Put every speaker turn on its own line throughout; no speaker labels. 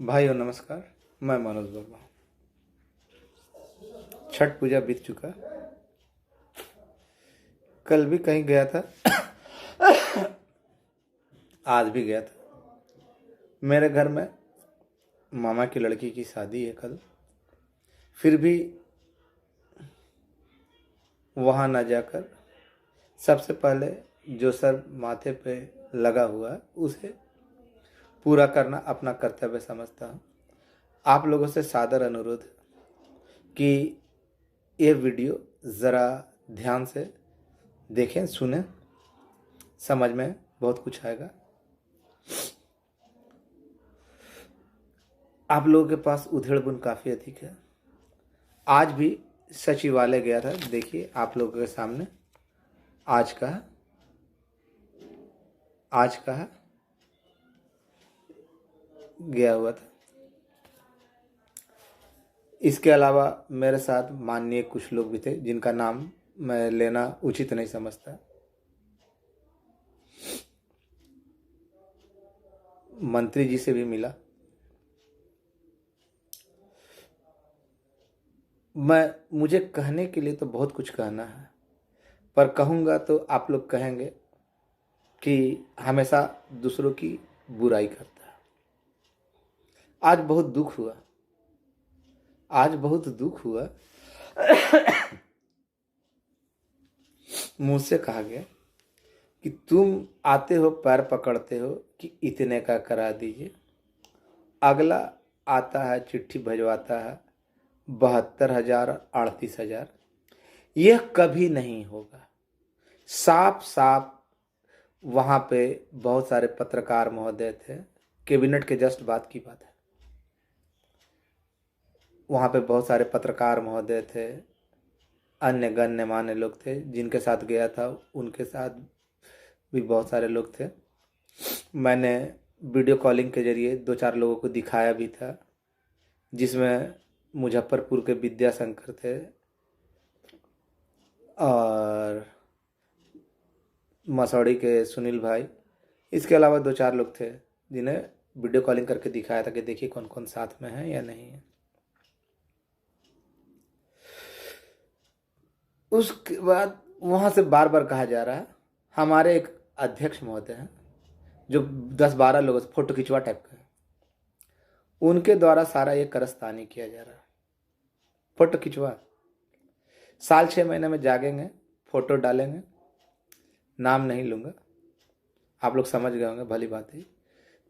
भाइयों नमस्कार। मैं मनोज वर्मा। छठ पूजा बीत चुका। कल भी कहीं गया था, आज भी गया था। मेरे घर में मामा की लड़की की शादी है कल। फिर भी वहाँ न जाकर सबसे पहले जो सर माथे पे लगा हुआ है उसे पूरा करना अपना कर्तव्य समझता हूँ। आप लोगों से सादर अनुरोध है कि ये वीडियो ज़रा ध्यान से देखें, सुनें, समझ में बहुत कुछ आएगा। आप लोगों के पास उधेड़ बुन काफ़ी अधिक है। आज भी सचिवालय गया था, देखिए आप लोगों के सामने आज का गया हुआ था। इसके अलावा मेरे साथ माननीय कुछ लोग भी थे जिनका नाम मैं लेना उचित नहीं समझता। मंत्री जी से भी मिला। मुझे कहने के लिए तो बहुत कुछ कहना है, पर कहूँगा तो आप लोग कहेंगे कि हमेशा दूसरों की बुराई करता है। आज बहुत दुख हुआ। मुझसे कहा गया कि तुम आते हो पैर पकड़ते हो कि इतने का करा दीजिए, अगला आता है चिट्ठी भिजवाता है 72,000 38,000। यह कभी नहीं होगा। साफ साफ वहाँ पे बहुत सारे पत्रकार महोदय थे, कैबिनेट के जस्ट बाद की बात है। वहाँ पे बहुत सारे पत्रकार महोदय थे, अन्य गणमान्य लोग थे जिनके साथ गया था, उनके साथ भी बहुत सारे लोग थे। मैंने वीडियो कॉलिंग के जरिए 2-4 लोगों को दिखाया भी था, जिसमें मुजफ्फरपुर के विद्याशंकर थे और मसौड़ी के सुनील भाई। इसके अलावा 2-4 लोग थे जिन्हें वीडियो कॉलिंग करके दिखाया था कि देखिए कौन कौन साथ में है या नहीं है। उसके बाद वहाँ से बार बार कहा जा रहा है, हमारे एक अध्यक्ष महोदय हैं जो 10-12 लोगों से फोटो खिंचवा टाइप का है, उनके द्वारा सारा ये कारस्तानी किया जा रहा है। फोटो खिंचवा, साल 6 महीने में जागेंगे, फोटो डालेंगे, नाम नहीं लूँगा, आप लोग समझ गए होंगे, भली बात है।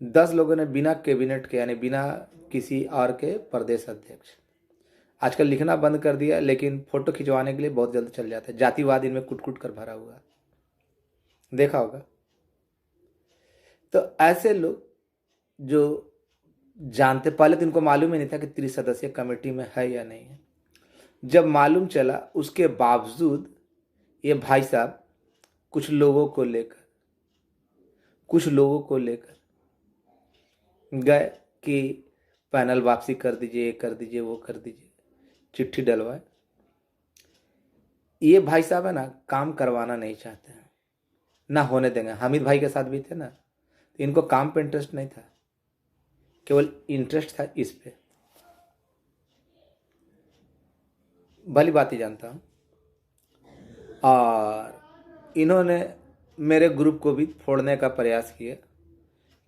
10 लोगों ने बिना कैबिनेट के यानी बिना किसी और के प्रदेश अध्यक्ष, आजकल लिखना बंद कर दिया, लेकिन फोटो खिंचवाने के लिए बहुत जल्द चल जाते हैं। जातिवाद इनमें कुट कुट कर भरा हुआ है, देखा होगा। तो ऐसे लोग जो जानते, पहले तो इनको मालूम ही नहीं था कि 30 सदस्यीय कमेटी में है या नहीं है। जब मालूम चला उसके बावजूद ये भाई साहब कुछ लोगों को लेकर गए कि पैनल वापसी कर दीजिए, ये कर दीजिए, वो कर दीजिए, चिट्ठी डलवाए। ये भाई साहब है ना, काम करवाना नहीं चाहते हैं, ना होने देंगे। हामिद भाई के साथ भी थे ना, तो इनको काम पे इंटरेस्ट नहीं था, केवल इंटरेस्ट था इस पे। भली बात ही जानता हूँ। और इन्होंने मेरे ग्रुप को भी फोड़ने का प्रयास किया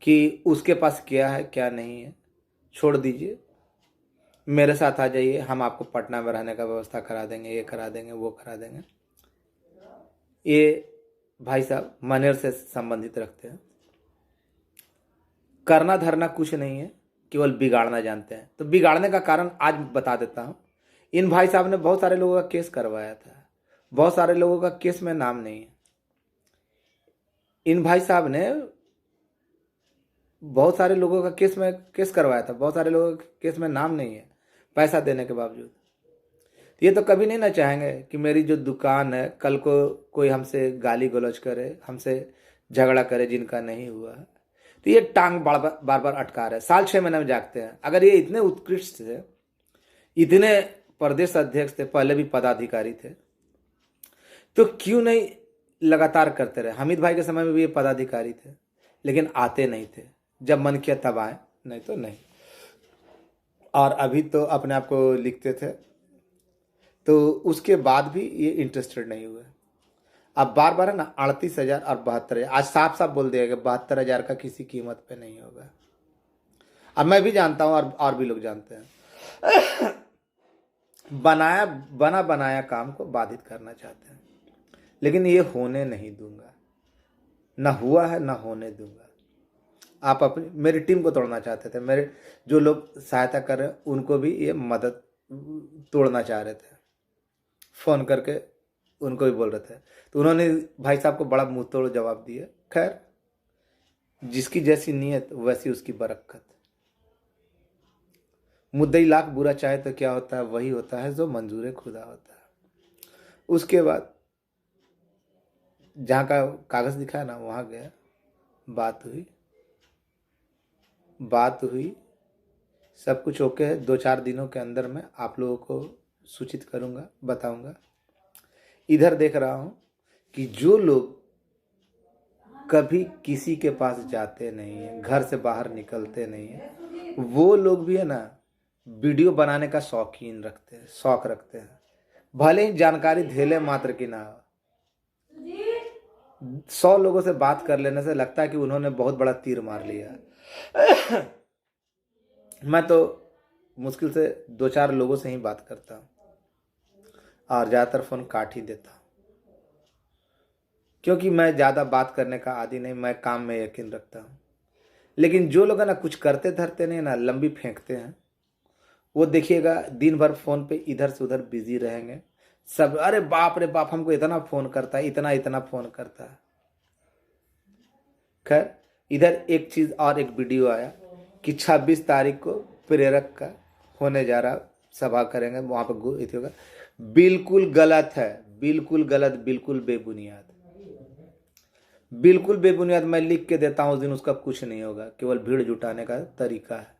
कि उसके पास क्या है क्या नहीं है, छोड़ दीजिए, मेरे साथ आ जाइए, हम आपको पटना में रहने का व्यवस्था करा देंगे, ये करा देंगे, वो करा देंगे। ये भाई साहब मनेर से संबंधित रखते हैं। करना धरना कुछ नहीं है, केवल बिगाड़ना जानते हैं। तो बिगाड़ने का कारण आज बता देता हूँ। इन भाई साहब ने बहुत सारे लोगों का केस करवाया था, बहुत सारे लोगों का केस में नाम नहीं है। इन भाई साहब ने बहुत सारे लोगों का केस करवाया था, बहुत सारे लोगों के केस में नाम नहीं है, पैसा देने के बावजूद। ये तो कभी नहीं ना चाहेंगे कि मेरी जो दुकान है कल को कोई हमसे गाली गलौज करे, हमसे झगड़ा करे जिनका नहीं हुआ है। तो ये टांग बार बार अटका रहे, साल 6 महीने में जागते हैं। अगर ये इतने उत्कृष्ट थे, इतने प्रदेश अध्यक्ष थे, पहले भी पदाधिकारी थे, तो क्यों नहीं लगातार करते रहे। हामिद भाई के समय में भी ये पदाधिकारी थे, लेकिन आते नहीं थे, जब मन किया तब आए, नहीं तो नहीं। और अभी तो अपने आप को लिखते थे, तो उसके बाद भी ये इंटरेस्टेड नहीं हुए। अब बार बार है ना 38,000 और 72,000, आज साफ साफ बोल दिया कि 72,000 का किसी कीमत पे नहीं होगा। अब मैं भी जानता हूँ और भी लोग जानते हैं। बना बनाया काम को बाधित करना चाहते हैं, लेकिन ये होने नहीं दूंगा, ना हुआ है ना होने दूंगा। आप अपनी मेरी टीम को तोड़ना चाहते थे, मेरे जो लोग सहायता कर रहे हैं उनको भी ये मदद तोड़ना चाह रहे थे, फोन करके उनको भी बोल रहे थे, तो उन्होंने भाई साहब को बड़ा मुंह तोड़ जवाब दिया। खैर, जिसकी जैसी नीयत वैसी उसकी बरकत। मुद्दई लाख बुरा चाहे तो क्या होता है, वही होता है जो मंजूर खुदा होता है। उसके बाद जहाँ का कागज दिखा ना वहाँ गया, बात हुई, सब कुछ ओके है। 2-4 दिनों के अंदर मैं आप लोगों को सूचित करूँगा, बताऊँगा। इधर देख रहा हूँ कि जो लोग कभी किसी के पास जाते नहीं हैं, घर से बाहर निकलते नहीं हैं, वो लोग भी है ना वीडियो बनाने का शौक रखते हैं, भले ही जानकारी धेले मात्र की ना हो। 100 लोगों से बात कर लेने से लगता है कि उन्होंने बहुत बड़ा तीर मार लिया। मैं तो मुश्किल से 2-4 लोगों से ही बात करता हूँ और ज़्यादातर फ़ोन काट ही देता हूँ, क्योंकि मैं ज़्यादा बात करने का आदी नहीं, मैं काम में यकीन रखता हूँ। लेकिन जो लोग है ना कुछ करते धरते नहीं ना, लंबी फेंकते हैं, वो देखिएगा दिन भर फ़ोन पे इधर से उधर बिजी रहेंगे। सब अरे बाप रे बाप, हमको इतना फ़ोन करता है, इतना फ़ोन करता है। खैर, इधर एक चीज़ और, एक वीडियो आया कि 26 तारीख को प्रेरक का होने जा रहा, सभा करेंगे वहाँ पर होगा। बिल्कुल गलत है, बिल्कुल गलत, बिल्कुल बेबुनियाद, बिल्कुल बेबुनियाद। मैं लिख के देता हूँ उस दिन उसका कुछ नहीं होगा, केवल भीड़ जुटाने का तरीका है।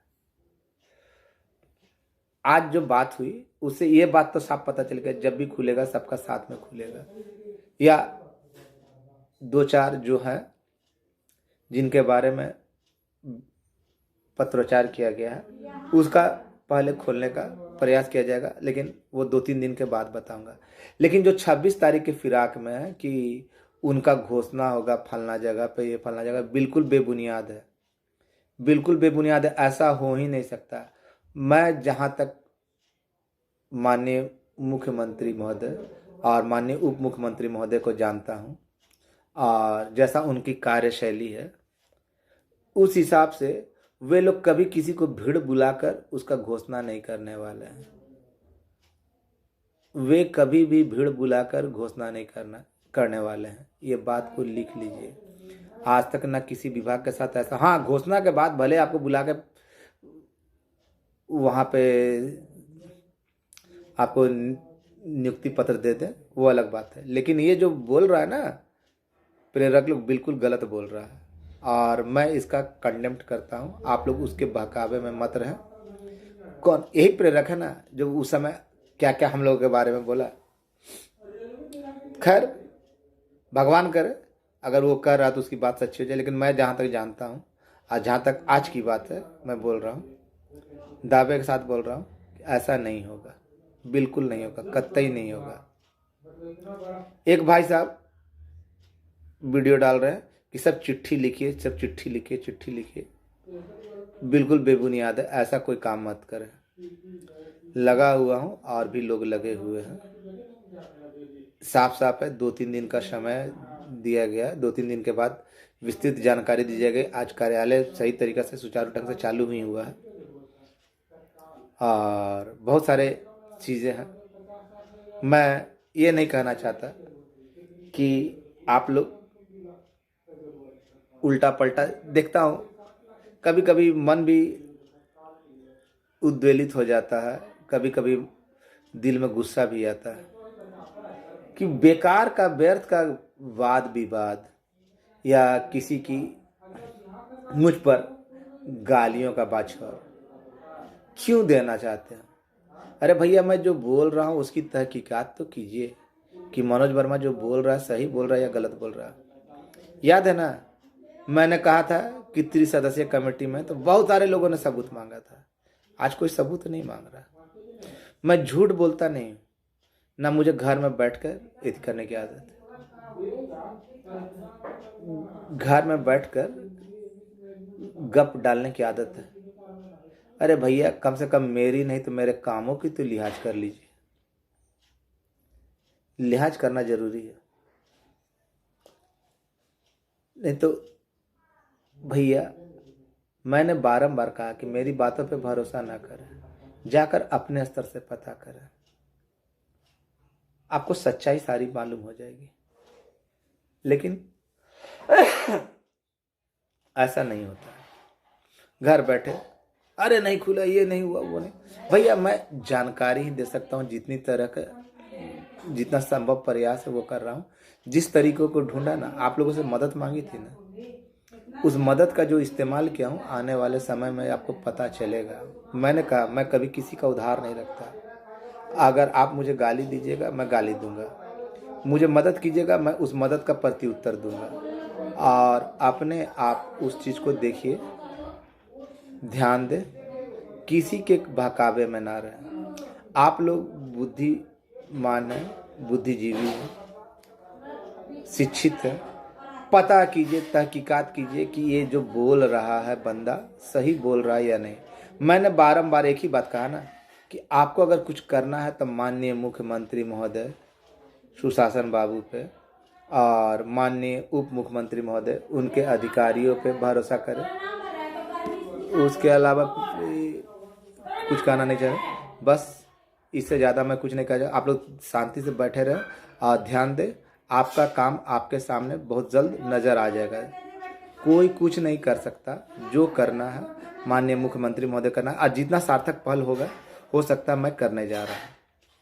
आज जो बात हुई उससे ये बात तो साफ पता चल गया, जब भी खुलेगा सबका साथ में खुलेगा। या 2-4 जो है जिनके बारे में पत्रोच्चार किया गया है उसका पहले खोलने का प्रयास किया जाएगा, लेकिन वो 2-3 दिन के बाद बताऊंगा। लेकिन जो 26 तारीख के फिराक में है कि उनका घोषणा होगा फलना जगह पे, ये फलना जगह, बिल्कुल बेबुनियाद है, बिल्कुल बेबुनियाद है। ऐसा हो ही नहीं सकता। मैं जहाँ तक माननीय मुख्यमंत्री महोदय और माननीय उप मुख्यमंत्री महोदय को जानता हूँ और जैसा उनकी कार्यशैली है, उस हिसाब से वे लोग कभी किसी को भीड़ बुलाकर उसका घोषणा नहीं करने वाले हैं। वे कभी भी भीड़ बुलाकर घोषणा नहीं करने वाले हैं, ये बात को लिख लीजिए। आज तक ना किसी विभाग के साथ ऐसा, हाँ घोषणा के बाद भले आपको बुला के वहाँ पे आपको नियुक्ति पत्र दे दें, वो अलग बात है। लेकिन ये जो बोल रहा है ना प्रेरक लोग, बिल्कुल गलत बोल रहा है और मैं इसका कंडेम्प्ट करता हूँ। आप लोग उसके बहकावे में मत रहें। कौन? यही प्रेरक है ना जो उस समय क्या क्या हम लोगों के बारे में बोला। खैर, भगवान करे अगर वो कर रहा तो उसकी बात सच्ची हो जाए, लेकिन मैं जहाँ तक जानता हूँ और जहाँ तक आज की बात है, मैं बोल रहा हूँ, दावे के साथ बोल रहा हूँ कि ऐसा नहीं होगा, बिल्कुल नहीं होगा, कतई नहीं होगा। एक भाई साहब वीडियो डाल रहे हैं कि सब चिट्ठी लिखिए, सब चिट्ठी लिखिए, चिट्ठी लिखिए। बिल्कुल बेबुनियाद है, ऐसा कोई काम मत करें। लगा हुआ हूँ और भी लोग लगे हुए हैं। साफ साफ है, 2-3 दिन का समय दिया गया, 2-3 दिन के बाद विस्तृत जानकारी दी जाएगी। आज कार्यालय सही तरीके से सुचारू ढंग से चालू ही हुआ है और बहुत सारे चीज़ें हैं। मैं ये नहीं कहना चाहता कि आप लोग उल्टा पलटा, देखता हूँ कभी कभी मन भी उद्वेलित हो जाता है, कभी कभी दिल में गुस्सा भी आता है कि बेकार का व्यर्थ का वाद विवाद या किसी की मुझ पर गालियों का बाछौर क्यों देना चाहते हैं। अरे भैया, मैं जो बोल रहा हूँ उसकी तहकीकात तो कीजिए कि मनोज वर्मा जो बोल रहा है सही बोल रहा है या गलत बोल रहा है। याद है ना, मैंने कहा था कि 30 सदस्यीय कमेटी में तो बहुत सारे लोगों ने सबूत मांगा था। आज कोई सबूत नहीं मांग रहा। मैं झूठ बोलता नहीं हूँ, ना मुझे घर में बैठकर इति करने की आदत है। घर में बैठकर गप डालने की आदत है। अरे भैया, कम से कम मेरी नहीं तो मेरे कामों की तो लिहाज कर लीजिए। लिहाज करना जरूरी है, नहीं तो भैया मैंने बारंबार कहा कि मेरी बातों पे भरोसा ना करें, जाकर अपने स्तर से पता करें, आपको सच्चाई सारी मालूम हो जाएगी। लेकिन ऐसा नहीं होता है। घर बैठे अरे नहीं खुला, ये नहीं हुआ, वो नहीं। भैया मैं जानकारी ही दे सकता हूँ जितनी तरह का, जितना संभव प्रयास है वो कर रहा हूँ। जिस तरीकों को ढूंढा ना, आप लोगों से मदद मांगी थी ना, उस मदद का जो इस्तेमाल किया हूँ, आने वाले समय में आपको पता चलेगा। मैंने कहा मैं कभी किसी का उधार नहीं रखता। अगर आप मुझे गाली दीजिएगा मैं गाली दूंगा, मुझे मदद कीजिएगा मैं उस मदद का प्रति उत्तर दूंगा। और अपने आप उस चीज़ को देखिए, ध्यान दें, किसी के बहकावे में ना रहें। आप लोग बुद्धिमान हैं, बुद्धिजीवी हैं, शिक्षित हैं, पता कीजिए, तहकीकात कीजिए कि ये जो बोल रहा है बंदा सही बोल रहा है या नहीं। मैंने बारंबार एक ही बात कहा ना कि आपको अगर कुछ करना है तो माननीय मुख्यमंत्री महोदय सुशासन बाबू पे और माननीय उप मुख्यमंत्री महोदय उनके अधिकारियों पे भरोसा करें। उसके अलावा कुछ कहना नहीं चाहे। बस इससे ज़्यादा मैं कुछ नहीं कहा। आप लोग शांति से बैठे रहें और ध्यान दें, आपका काम आपके सामने बहुत जल्द नज़र आ जाएगा। कोई कुछ नहीं कर सकता, जो करना है माननीय मुख्यमंत्री महोदय करना है। और जितना सार्थक पहल होगा, हो सकता है मैं करने जा रहा हूँ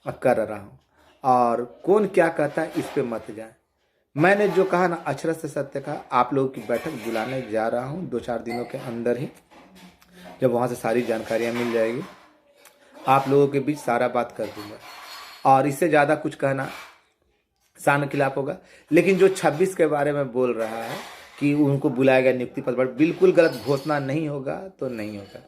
और कर रहा हूँ। और कौन क्या कहता है इस पे मत जाए। मैंने जो कहा ना, अक्षरश से सत्य कहा। आप लोगों की बैठक बुलाने जा रहा हूँ 2-4 दिनों के अंदर ही। जब वहाँ से सारी जानकारियाँ मिल जाएगी, आप लोगों के बीच सारा बात कर दूंगा। और इससे ज़्यादा कुछ कहना शान खिलाफ होगा। लेकिन जो 26 के बारे में बोल रहा है कि उनको बुलाया गया नियुक्ति पद पर, बिल्कुल गलत। घोषणा नहीं होगा तो नहीं होगा।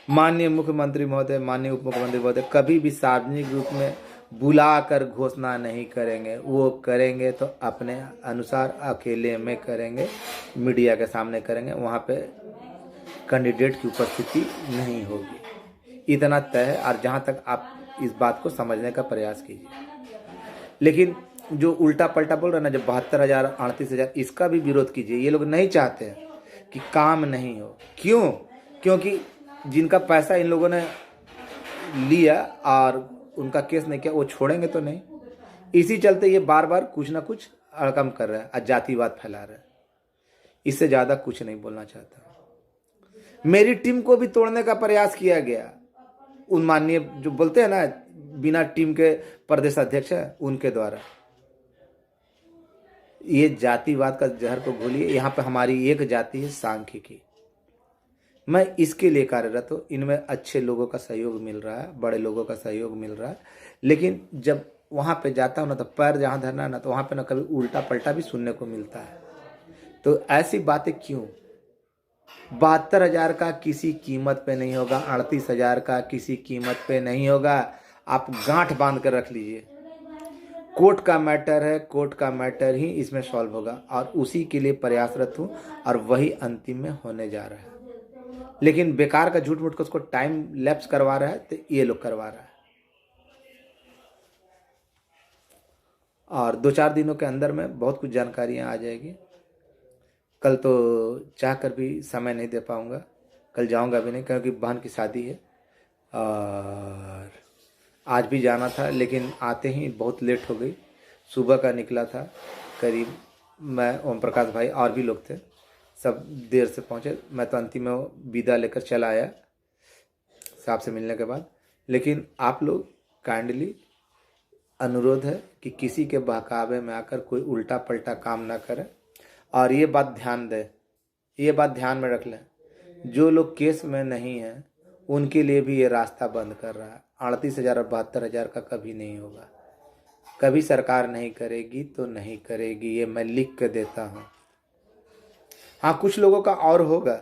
माननीय मुख्यमंत्री महोदय, माननीय उप मुख्यमंत्री महोदय कभी भी सार्वजनिक रूप में बुलाकर घोषणा नहीं करेंगे। वो करेंगे तो अपने अनुसार अकेले में करेंगे, मीडिया के सामने करेंगे। वहाँ पे कैंडिडेट की उपस्थिति नहीं होगी, इतना तय है। और जहाँ तक आप इस बात को समझने का प्रयास कीजिए। लेकिन जो उल्टा पलटा बोल रहे हैं ना, जब 72,000 38,000, इसका भी विरोध कीजिए। ये लोग नहीं चाहते हैं कि काम नहीं हो। क्यों? क्योंकि जिनका पैसा इन लोगों ने लिया और उनका केस नहीं किया, वो छोड़ेंगे तो नहीं। इसी चलते ये बार बार कुछ ना कुछ अड़कम कर रहे हैं और जातिवाद फैला रहे हैं। इससे ज़्यादा कुछ नहीं बोलना चाहता। मेरी टीम को भी तोड़ने का प्रयास किया गया। उन माननीय जो बोलते हैं ना बिना टीम के प्रदेश अध्यक्ष है, उनके द्वारा। ये जातिवाद का जहर को घोलिए। यहाँ पे हमारी एक जाति है, सांख्यिकी। मैं इसके लिए कार्यरत हूँ। इनमें अच्छे लोगों का सहयोग मिल रहा है, बड़े लोगों का सहयोग मिल रहा है। लेकिन जब वहाँ पे जाता हूँ ना, तो पैर जहाँ धरना है ना, तो वहाँ पे ना कभी उल्टा पलटा भी सुनने को मिलता है। तो ऐसी बातें क्यों? 72,000 का किसी कीमत पे नहीं होगा, 38,000 का किसी कीमत पे नहीं होगा। आप गांठ बांध कर रख लीजिए। कोर्ट का मैटर है, कोर्ट का मैटर ही इसमें सॉल्व होगा। और उसी के लिए प्रयासरत हूँ और वही अंतिम में होने जा रहा है। लेकिन बेकार का झूठ मूठ को उसको टाइम लैप्स करवा रहा है, तो ये लोग करवा रहा है। और 2-4 दिनों के अंदर में बहुत कुछ जानकारियाँ आ जाएगी। कल तो चाह कर भी समय नहीं दे पाऊँगा, कल जाऊँगा भी नहीं, क्योंकि बहन की शादी है। और आज भी जाना था, लेकिन आते ही बहुत लेट हो गई। सुबह का निकला था, करीब मैं, ओम प्रकाश भाई और भी लोग थे, सब देर से पहुँचे। मैं तो अंतिम में विदा लेकर चला आया साहब से मिलने के बाद। लेकिन आप लोग काइंडली अनुरोध है कि किसी के बहकावे में आकर कोई उल्टा पलटा काम ना करें। और ये बात ध्यान दें, ये बात ध्यान में रख लें, जो लोग केस में नहीं हैं उनके लिए भी ये रास्ता बंद कर रहा है। 38,000 और 72,000 का कभी नहीं होगा। कभी सरकार नहीं करेगी तो नहीं करेगी, ये मैं लिख के देता हूँ। हाँ, कुछ लोगों का और होगा,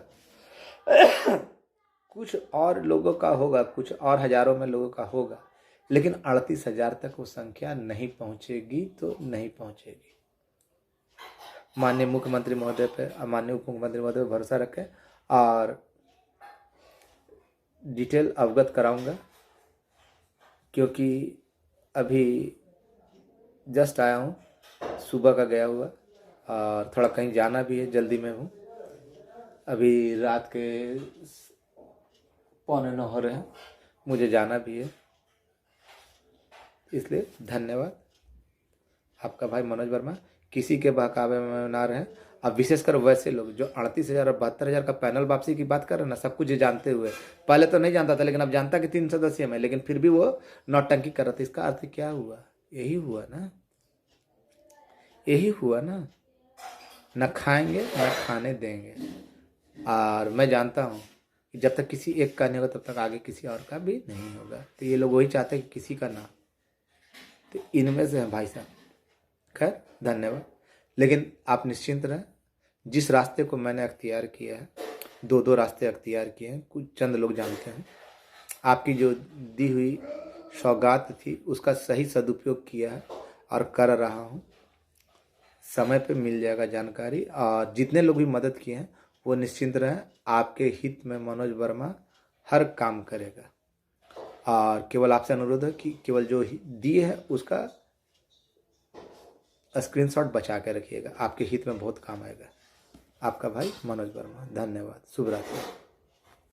कुछ और लोगों का होगा, कुछ और हजारों में लोगों का होगा, लेकिन 38,000 तक वो संख्या नहीं पहुंचेगी तो नहीं पहुंचेगी। माननीय मुख्यमंत्री महोदय पे, माननीय उप मुख्यमंत्री महोदय पे भरोसा रखें और डिटेल अवगत कराऊंगा, क्योंकि अभी जस्ट आया हूँ, सुबह का गया हुआ और थोड़ा कहीं जाना भी है, जल्दी में हूँ। अभी रात के 8:45 हो रहे हैं, मुझे जाना भी है, इसलिए धन्यवाद। आपका भाई मनोज वर्मा किसी के बहकावे में ना रहें। अब विशेषकर वैसे लोग जो 38,000 और 72,000 का पैनल वापसी की बात कर रहे हैं ना, सब कुछ ये जानते हुए, पहले तो नहीं जानता था लेकिन अब जानता कि 3 सदस्य में, लेकिन फिर भी वो नौटंकी कर रहे थे। इसका अर्थ क्या हुआ? यही हुआ ना, यही हुआ ना, न खाएंगे न खाने देंगे। और मैं जानता हूँ कि जब तक किसी एक का नहीं होगा तब तक आगे किसी और का भी नहीं होगा। तो ये लोग वही चाहते हैं कि किसी का ना, तो इनमें से हैं भाई साहब। खैर धन्यवाद, लेकिन आप निश्चिंत रहें, जिस रास्ते को मैंने अख्तियार किया है, 2 रास्ते अख्तियार किए हैं, कुछ चंद लोग जानते हैं। आपकी जो दी हुई सौगात थी उसका सही सदुपयोग किया है और कर रहा हूँ। समय पे मिल जाएगा जानकारी, और जितने लोग भी मदद किए हैं वो निश्चिंत रहें, आपके हित में मनोज वर्मा हर काम करेगा। और केवल आपसे अनुरोध है कि केवल जो दिए है उसका स्क्रीनशॉट बचा के रखिएगा, आपके हित में बहुत काम आएगा। आपका भाई मनोज वर्मा, धन्यवाद, शुभ रात्रि।